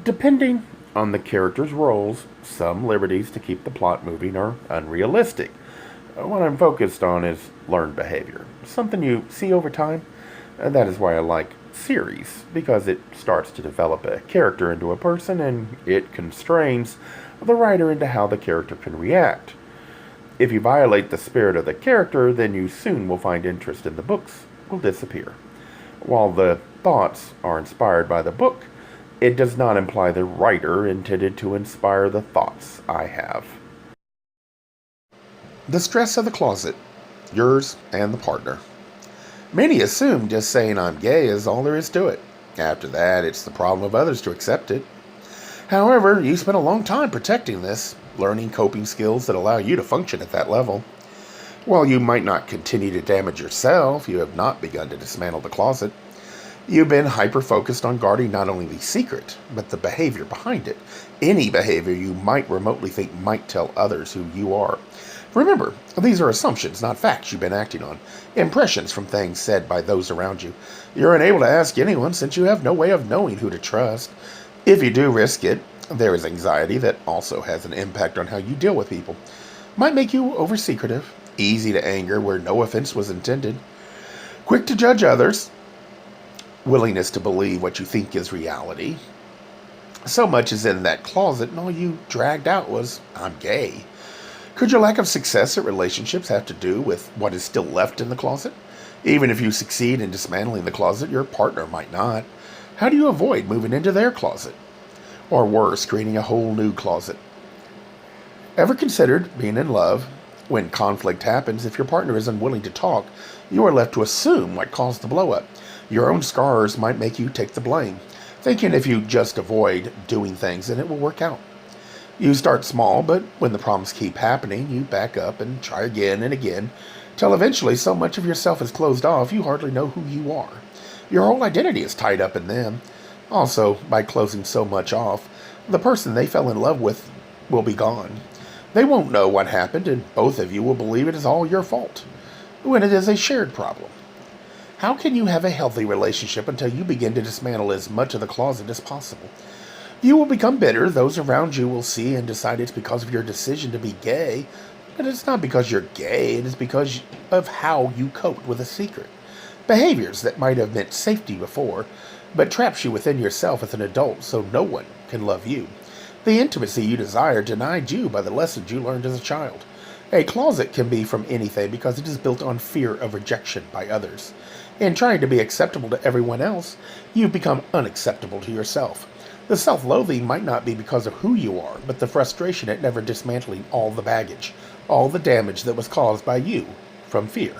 Depending on the character's roles, some liberties to keep the plot moving are unrealistic. What I'm focused on is learned behavior, something you see over time. That is why I like series, because it starts to develop a character into a person and it constrains the writer into how the character can react. If you violate the spirit of the character, then you soon will find interest in the books will disappear. While the thoughts are inspired by the book, it does not imply the writer intended to inspire the thoughts I have. The stress of the closet, yours and the partner. Many assume just saying I'm gay is all there is to it. After that, it's the problem of others to accept it. However, you spent a long time protecting this, learning coping skills that allow you to function at that level. While you might not continue to damage yourself, you have not begun to dismantle the closet. You've been hyper-focused on guarding not only the secret, but the behavior behind it. Any behavior you might remotely think might tell others who you are. Remember, these are assumptions, not facts you've been acting on. Impressions from things said by those around you. You're unable to ask anyone since you have no way of knowing who to trust. If you do risk it, there is anxiety that also has an impact on how you deal with people. Might make you over-secretive, easy to anger where no offense was intended, quick to judge others, willingness to believe what you think is reality. So much is in that closet and all you dragged out was, I'm gay. Could your lack of success at relationships have to do with what is still left in the closet? Even if you succeed in dismantling the closet, your partner might not. How do you avoid moving into their closet? Or worse, creating a whole new closet? Ever considered being in love? When conflict happens, if your partner is unwilling to talk, you are left to assume what caused the blow-up. Your own scars might make you take the blame, thinking if you just avoid doing things, then it will work out. You start small, but when the problems keep happening, you back up and try again and again, till eventually so much of yourself is closed off you hardly know who you are. Your whole identity is tied up in them. Also, by closing so much off, the person they fell in love with will be gone. They won't know what happened, and both of you will believe it is all your fault, when it is a shared problem. How can you have a healthy relationship until you begin to dismantle as much of the closet as possible? You will become bitter. Those around you will see and decide it's because of your decision to be gay. But it's not because you're gay. It is because of how you coped with a secret. Behaviors that might have meant safety before, but traps you within yourself as an adult so no one can love you. The intimacy you desire denied you by the lessons you learned as a child. A closet can be from anything because it is built on fear of rejection by others. In trying to be acceptable to everyone else, you become unacceptable to yourself. The self-loathing might not be because of who you are, but the frustration at never dismantling all the baggage, all the damage that was caused by you from fear.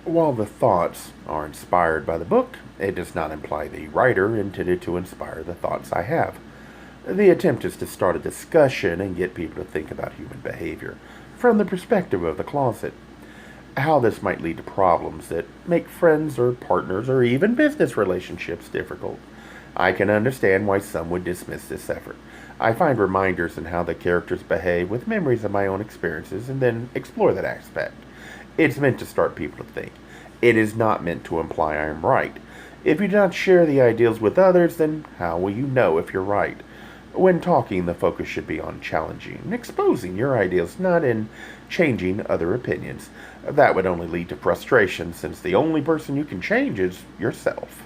While the thoughts are inspired by the book, it does not imply the writer intended to inspire the thoughts I have. The attempt is to start a discussion and get people to think about human behavior from the perspective of the closet. How this might lead to problems that make friends or partners or even business relationships difficult. I can understand why some would dismiss this effort. I find reminders in how the characters behave with memories of my own experiences and then explore that aspect. It's meant to start people to think. It is not meant to imply I am right. If you do not share the ideals with others, then how will you know if you're right? When talking, the focus should be on challenging and exposing your ideals, not in changing other opinions. That would only lead to frustration, since the only person you can change is yourself.